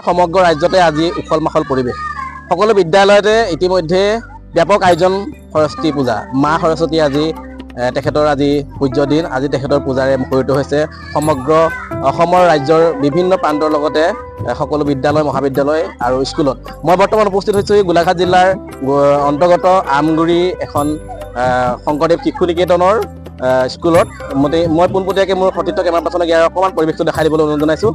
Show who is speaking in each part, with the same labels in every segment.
Speaker 1: সমগ্ৰ ৰাজ্যতে আজি উখল মাখল পৰিৱেশ। সকলো বিদ্যালয়তে ইতিমধ্যে ব্যাপক আয়োজন সৰস্বতী পূজা। মা সৰস্বতী আজি তেখেতৰ আজি পূজ্য দিন। আজি তেখেতৰ পূজাৰে মুখৰিত হৈছে সমগ্ৰ অসমৰ ৰাজ্যৰ বিভিন্ন প্ৰান্তৰ লগতে সকলো বিদ্যালয় মহাবিদ্যালয় আৰু স্কুলত। মই বৰ্তমান উপস্থিত হৈছোঁ গোলাঘাট জিলাৰ অন্তৰ্গত আমগুৰি এখন শংকৰদেৱ শিশু নিকেতনৰ স্কুলত। মই পোনপটীয়াকৈ মোৰ সতীৰ্থ কেমেৰা পাৰ্চনক ইয়াৰ অকণমান পৰিৱেশটো দেখাই দিবলৈ অনুৰোধ জনাইছোঁ।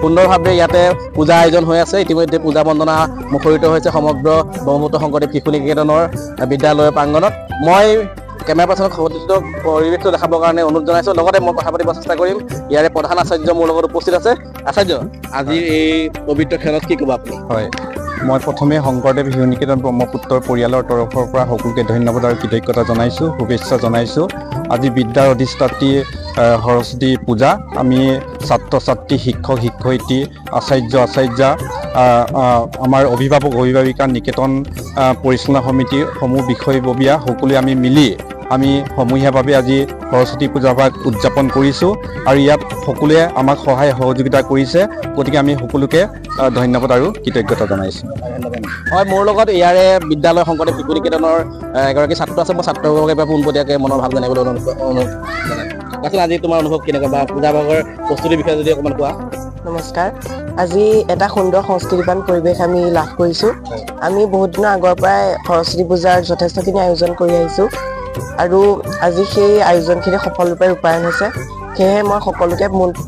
Speaker 1: সুন্দৰভাৱে ইয়াতে পূজা আয়োজন হৈ আছে। ইতিমধ্যে পূজা বন্দনা মুখৰিত হৈছে সমগ্ৰ ব্ৰহ্মপুত্ৰ শংকৰদেৱ শিশু নিকেতনৰ বিদ্যালয়ৰ প্ৰাংগণত। মই কেমেৰা পাৰ্চনক পৰিৱেশটো দেখাবৰ কাৰণে অনুৰোধ জনাইছোঁ। লগতে মই কথা পাতিব চেষ্টা কৰিম। ইয়াৰে প্ৰধান আচাৰ্য মোৰ লগত উপস্থিত আছে। আচাৰ্য, আজি এই পবিত্ৰ ক্ষণত কি ক'ব আপুনি?
Speaker 2: হয়, মই প্ৰথমে শংকৰদেৱ শিশু নিকেতন ব্ৰহ্মপুত্ৰৰ পৰিয়ালৰ তৰফৰ পৰা সকলোকে ধন্যবাদ আৰু কৃতজ্ঞতা জনাইছোঁ, শুভেচ্ছা জনাইছোঁ। আজি বিদ্যাৰ অধিষ্ঠাত্ৰী সৰস্বতী পূজা। আমি ছাত্ৰ ছাত্ৰী, শিক্ষক শিক্ষয়িত্ৰী, আচাৰ্যা, আমাৰ অভিভাৱক অভিভাৱিকা, নিকেতন পৰিচালনা সমিতিৰ সমূহ বিষয়ববীয়া সকলোৱে আমি মিলি আমি সমূহীয়াভাৱে আজি সৰস্বতী পূজাভাগ উদযাপন কৰিছোঁ আৰু ইয়াত সকলোৱে আমাক সহায় সহযোগিতা কৰিছে। গতিকে আমি সকলোকে ধন্যবাদ আৰু কৃতজ্ঞতা জনাইছোঁ।
Speaker 1: হয়, মোৰ লগত ইয়াৰে বিদ্যালয় শংকৰদেৱ শিশু নিকেতনৰ এগৰাকী ছাত্ৰ আছে। মই ছাত্ৰসকলে পোনপটীয়াকৈ মনৰ ভাৱ জানিবলৈ অনুৰোধ জনাইছোঁ। আজি তোমাৰ অনুভৱ কেনেকুৱা বা পূজা ভাগৰ প্ৰস্তুতিৰ বিষয়ে যদি অকণমান কোৱা।
Speaker 3: নমস্কাৰ। আজি এটা সুন্দৰ সংস্কৃতিবান পৰিৱেশ আমি লাভ কৰিছোঁ। আমি বহুত দিনৰ আগৰ পৰাই সৰস্বতী পূজাৰ যথেষ্টখিনি আয়োজন কৰি আহিছোঁ আৰু আজি সেই আয়োজনখিনি সফলৰূপে ৰূপায়ণ হৈছে। সেয়েহে মই সকলোকে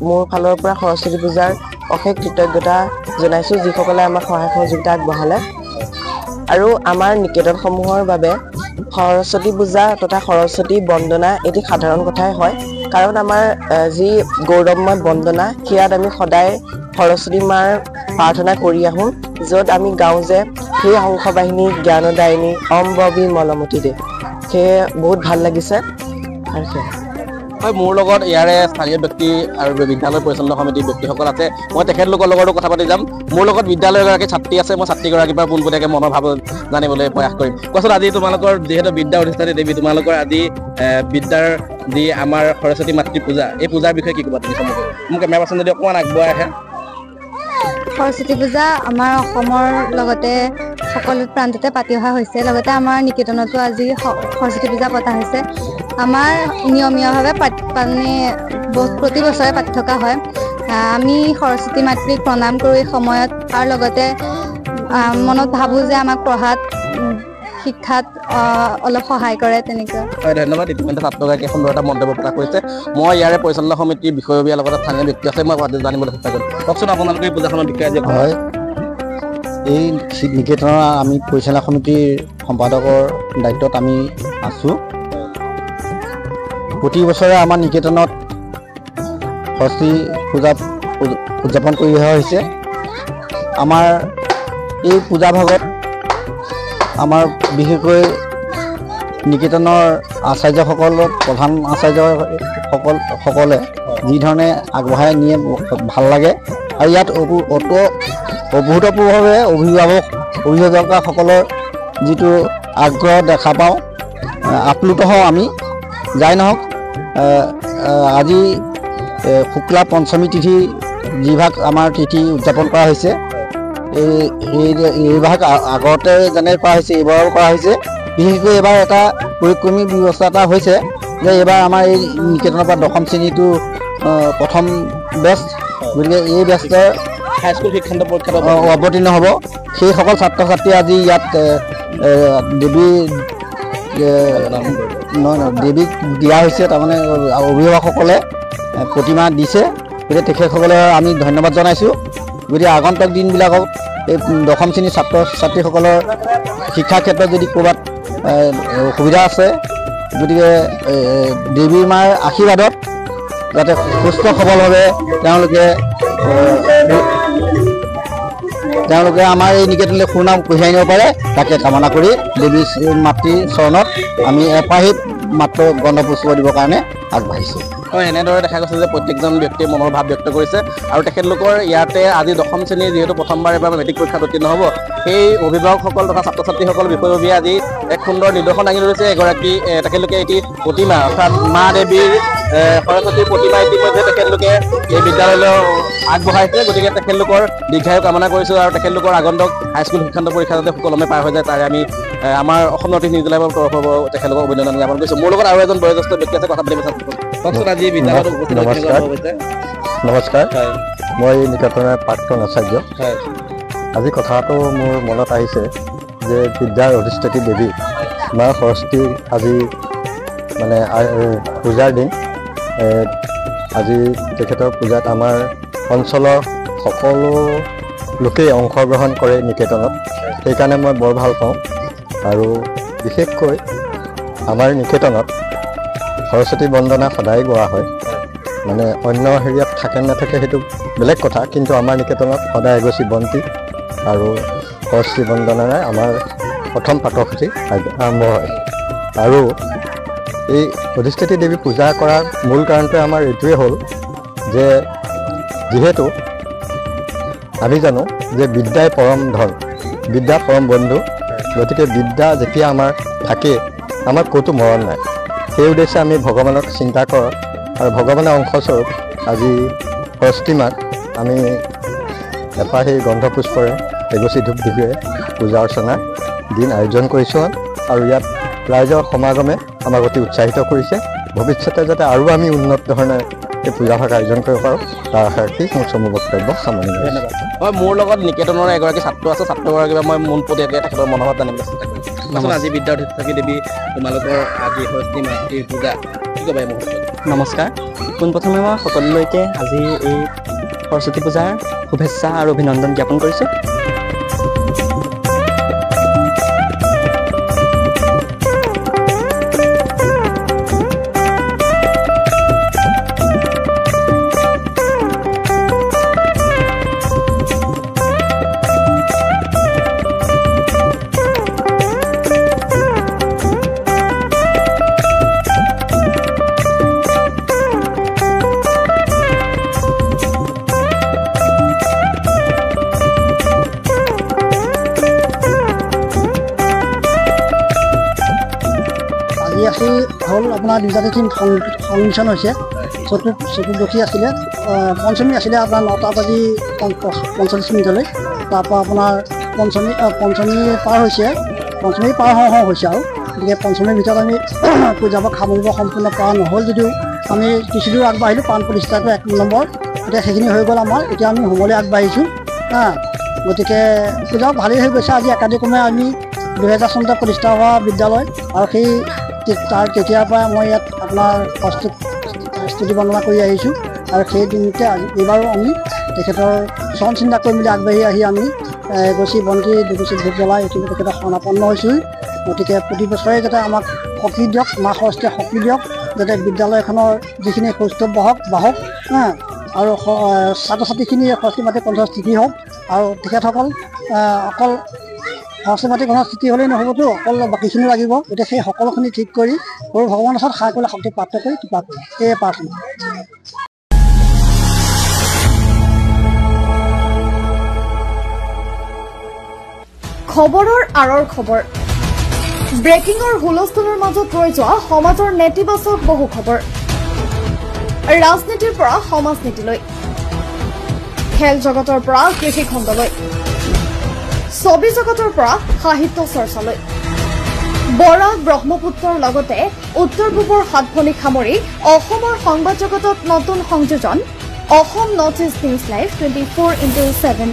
Speaker 3: মোৰ ফালৰ পৰা সৰস্বতী পূজাৰ অশেষ কৃতজ্ঞতা জনাইছোঁ, যিসকলে আমাক সহায় সহযোগিতা আগবঢ়ালে। আৰু আমাৰ নিকেতনসমূহৰ বাবে সৰস্বতী পূজা তথা সৰস্বতী বন্দনা এটি সাধাৰণ কথাই হয়, কাৰণ আমাৰ যি গৌৰৱময় বন্দনা সেয়াত আমি সদায় সৰস্বতী মাৰ প্ৰাৰ্থনা কৰি আহোঁ, য'ত আমি গাওঁ যে সেই হংসবাহিনী জ্ঞানদায়িনী অম্ববী মলমতি দে। সেয়ে বহুত ভাল লাগিছে। আৰু সেয়া
Speaker 1: হয়, মোৰ লগত ইয়াৰে স্থানীয় ব্যক্তি আৰু বিদ্যালয় পৰিচালনা সমিতিৰ ব্যক্তিসকল আছে। মই তেখেতলোকৰ লগতো কথা পাতি যাম। মোৰ লগত বিদ্যালয়ৰ এগৰাকী ছাত্ৰী আছে। মই ছাত্ৰীগৰাকীৰ পৰা পোনপটীয়াকৈ মনৰ ভাৱ জানিবলৈ প্ৰয়াস কৰিম। কোৱাচোন, আজি তোমালোকৰ যিহেতু বিদ্যা অধিষ্ঠাত্ৰী দেৱী, তোমালোকৰ আজি বিদ্যাৰ যি আমাৰ সৰস্বতী মাতৃ পূজা, এই পূজাৰ বিষয়ে কি ক'বা তুমি? মোক কেমেৰা পাৰ্চন যদি অকণমান আগবঢ়াই আহে।
Speaker 4: সৰস্বতী পূজা আমাৰ অসমৰ লগতে সকলো প্ৰান্ততে পাতি অহা হৈছে। লগতে আমাৰ নিকেতনতো আজি সৰস্বতী পূজা পতা হৈছে। আমাৰ নিয়মীয়াভাৱে প্ৰতি বছৰে পাতি থকা হয়। আমি সৰস্বতী মাতৃক প্ৰণাম কৰোঁ এই সময়ত, আৰু লগতে মনত ভাবোঁ যে আমাক পঢ়াত শিক্ষাত অলপ সহায় কৰে তেনেকুৱা।
Speaker 1: হয়, ধন্যবাদ। ইতিমধ্যে ছাত্ৰগৰাকীয়ে সুন্দৰ এটা মন্তব্য প্ৰকাশ কৰিছে। মই ইয়াৰে পৰিচালনা সমিতিৰ বিষয়ববীয়াৰ লগতে স্থানীয় ব্যক্তি আছে, মই জানিবলৈ চেষ্টা কৰিম। কওকচোন, আপোনালোকে এই পূজাখনৰ বিষয়ে আজি
Speaker 2: হয়, এই নিকেতনৰ আমি পৰিচালনা সমিতিৰ সম্পাদকৰ দায়িত্বত আমি আছোঁ। প্ৰতি বছৰে আমাৰ নিকেতনত সৰস্বতী পূজাত উদযাপন কৰি অহা হৈছে। আমাৰ এই পূজা ভাগত আমাৰ বিশেষকৈ নিকেতনৰ আচাৰ্যসকলক, প্ৰধান আচাৰ্যসকলে যিধৰণে আগবঢ়াই নিয়ে ভাল লাগে। আৰু ইয়াত অভূতপূৰ্বভাৱে অভিভাৱকসকলৰ যিটো আগ্ৰহ দেখা পাওঁ, আপ্লুত হওঁ আমি। যাই নহওক, আজি শুক্লা পঞ্চমী তিথি যিভাগ আমাৰ তিথি উদযাপন কৰা হৈছে, এইভাগ আগতে যেনে কৰা হৈছে এইবাৰো কৰা হৈছে। বিশেষকৈ এইবাৰ এটা পৰিক্ৰমী ব্যৱস্থা এটা হৈছে যে এইবাৰ আমাৰ এই নিকেতনৰ পৰা দশম শ্ৰেণীটো প্ৰথম বেষ্ট। গতিকে এই বেষ্টৰ
Speaker 1: হাইস্কুল শিক্ষান্ত পৰীক্ষাত
Speaker 2: অৱতীৰ্ণ হ'ব। সেইসকল ছাত্ৰ ছাত্ৰী আজি ইয়াত দেৱীক দিয়া হৈছে। তাৰমানে অভিভাৱকসকলে প্ৰতিমা দিছে। গতিকে তেখেতসকলে আমি ধন্যবাদ জনাইছোঁ। গতিকে আগন্তুক দিনবিলাকত এই দশম শ্ৰেণীৰ ছাত্ৰ ছাত্ৰীসকলৰ শিক্ষাৰ ক্ষেত্ৰত যদি ক'ৰবাত অসুবিধা আছে
Speaker 5: গতিকে দেৱী মাৰ আশীৰ্বাদত যাতে সুস্থ সবলভাৱে তেওঁলোকে আমাৰ এই নিকেতনলৈ সুনাম কঢ়িয়াই নিব পাৰে তাকে কামনা কৰি দেৱী মাতৃৰ চৰণত আমি এপাহিত মাত্ৰ গন্ধপুষ্প দিবৰ কাৰণে আগবাঢ়িছোঁ।
Speaker 1: হয়, এনেদৰে দেখা গৈছে যে প্ৰত্যেকজন ব্যক্তিয়ে মনৰ ভাৱ ব্যক্ত কৰিছে আৰু তেখেতলোকৰ ইয়াতে আজি 10ম শ্ৰেণীৰ যিহেতু প্ৰথমবাৰ এবাৰ মেট্ৰিক পৰীক্ষাত উত্তীৰ্ণ হ'ব, সেই অভিভাৱকসকল তথা ছাত্ৰ ছাত্ৰীসকল বিষয়ববীয়ে আজি এক সুন্দৰ নিদৰ্শন দাঙি ধৰিছে। এগৰাকী তেখেতলোকে এটি প্ৰতিমা অৰ্থাৎ মা দেৱীৰ সৰস্বতীৰ প্ৰতিমা ইতিমধ্যে তেখেতলোকে এই বিদ্যালয়লৈ আগবঢ়াইছে। গতিকে তেখেতলোকৰ দীৰ্ঘায়ু কামনা কৰিছোঁ আৰু তেখেতলোকৰ আগন্তুক হাইস্কুল শিক্ষান্ত পৰীক্ষা যাতে সুকলমে পাৰ হৈ যায় তাৰে আমি আমাৰ অসম নৰ্থ ইষ্ট নিউজ লাইভৰ তৰফৰ পৰা তেখেতলোকক অভিনন্দন জ্ঞাপন কৰিছোঁ। মোৰ লগত আৰু এজন বয়োজ্যেষ্ঠ ব্যক্তি আছে, কথা পাতিব বিচাৰিছোঁ। কওকচোন আজি বিদ্যালয়ত উপস্থিত
Speaker 2: নমস্কাৰ, মই নিকেতনৰ প্ৰাক্তন আচাৰ্য। আজি কথাটো মোৰ মনত আহিছে যে বিদ্যাৰ অধিষ্ঠাত্ৰী দেৱী মা সৰস্বতী আজি মানে পূজাৰ দিন। আজি তেখেতৰ পূজাত আমাৰ অঞ্চলৰ সকলো লোকেই অংশগ্ৰহণ কৰে নিকেতনত, সেইকাৰণে মই বৰ ভাল পাওঁ। আৰু বিশেষকৈ আমাৰ নিকেতনত সৰস্বতী বন্দনা সদায় গোৱা হয়। মানে অন্য হেৰিয়াত থাকে নাথাকে সেইটো বেলেগ কথা, কিন্তু আমাৰ নিকেতনত সদায় এগছি বন্তি আৰু সৰস্বতী বন্দনাৰে আমাৰ প্ৰথম পাঠসূচী আৰম্ভ হয়। আৰু এই অধিষ্ঠাত্ৰী দেৱী পূজা কৰাৰ মূল কাৰণটোৱে আমাৰ এইটোৱে হ'ল যে যিহেতু আমি জানো যে বিদ্যাই পৰম ধন, বিদ্যা পৰম বন্ধু, গতিকে বিদ্যা যেতিয়া আমাৰ থাকে আমাৰ ক'তো মৰণ নাই। সেই উদ্দেশ্যে আমি ভগৱানক চিন্তা কৰোঁ আৰু ভগৱানৰ অংশস্বৰূপ আজি সৰস্বতী মাক আমি এপাহি গন্ধপুষ্পৰে এগছি ধূপ ধূপেৰে পূজা অৰ্চনাৰ দিন আয়োজন কৰিছোঁ আৰু ইয়াত ৰাইজৰ সমাগমে আমাক অতি উৎসাহিত কৰিছে। ভৱিষ্যতে যাতে আৰু আমি উন্নত ধৰণে এই পূজাভাগ আয়োজন কৰিব পাৰোঁ তাৰ আশা ৰাখি মোৰ চমু বক্তব্য সামৰণি মাৰিছোঁ।
Speaker 1: ধন্যবাদ। হয়, মোৰ লগত নিকেতনৰ এগৰাকী ছাত্ৰ আছে, ছাত্ৰগৰাকীৰ মই পোনপটীয়াকৈ তেখেতৰ মনোভাৱ জানিবলৈ চেষ্টা কৰিছোঁ। আজি বিদ্যাৰ অধিষ্ঠাত্ৰী দেৱী তোমালোকৰ আজি সৰস্বতী মাতৃৰ পূজা, কি ক'বা এই মুহূৰ্তত?
Speaker 6: নমস্কাৰ। পোনপ্ৰথমে মই সকলোলৈকে আজি এই সৰস্বতী পূজাৰ শুভেচ্ছা আৰু অভিনন্দন জ্ঞাপন কৰিছোঁ।
Speaker 7: আজি হ'ল আপোনাৰ 2-3 সংমিশ্ৰণ হৈছে। চতুৰ্দশী আছিলে, পঞ্চমী আছিলে আপোনাৰ 9টা বাজি 45 মিনিটলৈ। তাৰপৰা আপোনাৰ পঞ্চমী পাৰ হৈছে, পঞ্চমী পাৰ হওঁ হৈছে আৰু গতিকে পঞ্চমীৰ ভিতৰত আমি পূজাভাগ সামৰিব সম্পূৰ্ণ পৰা নহ'ল যদিও আমি কিছুদূৰ আগবাঢ়িলোঁ। প্ৰাণ প্ৰতিষ্ঠাটো 1 নম্বৰ, এতিয়া সেইখিনি হৈ গ'ল আমাৰ। এতিয়া আমি হোমলৈ আগবাঢ়িছোঁ। গতিকে পূজাও ভালেই হৈ গৈছে। আজি একাদিক্ৰমে আমি 2000 চনতে প্ৰতিষ্ঠা হোৱা বিদ্যালয় আৰু সেই তাৰ তেতিয়াৰ পৰা মই ইয়াত আপোনাৰ স্তুতি বন্দনা কৰি আহিছোঁ আৰু সেই দিনতে এইবাৰো আমি তেখেতৰ চৰণ চিন্তা কৰি মেলি আগবাঢ়ি আহি আমি এগছি বন্তি দুগছি ধূপ জ্বলাই এইখিনি তেখেতৰ শৰণাপন্ন হৈছোঁ। গতিকে প্ৰতি বছৰে যাতে আমাক শক্তি দিয়ক, মা সৰস্বতীয়ে শক্তি দিয়ক, যাতে বিদ্যালয়খনৰ যিখিনি কৌস্তৱ বাহক আৰু ছাত্ৰ ছাত্ৰীখিনিয়ে সৰস্বতী মাতৃৰ কণ্ঠ স্থিতি হওক আৰু তেখেতসকল অকল সৰস্বতী মাতৃৰ কণ্ঠ স্থিতি হ'লেই নহ'বতো, অকল বাকীখিনিও লাগিব। গতিকে সেই সকলোখিনি ঠিক কৰি সৰু ভগৱানৰ ওচৰত সাৰ কৰিলে শক্তি প্ৰাপ্ত কৰি কৃপা কৰি এয়ে প্ৰাৰ্থনা।
Speaker 8: খবৰৰ আঁৰৰ খবৰ, ব্ৰেকিঙৰ হুলস্থুলৰ মাজত ৰৈ যোৱা সমাজৰ নেতিবাচক বহু খবৰ, ৰাজনীতিৰ পৰা সমাজ নীতিলৈ, খেল জগতৰ পৰা কৃষি খণ্ডলৈ, ছবি জগতৰ পৰা সাহিত্য চৰ্চালৈ, বৰাক ব্ৰহ্মপুত্ৰৰ লগতে উত্তৰ পূবৰ সাতভনীক সামৰি অসমৰ সংবাদ জগতত নতুন সংযোজন Assam north east news live 24/7।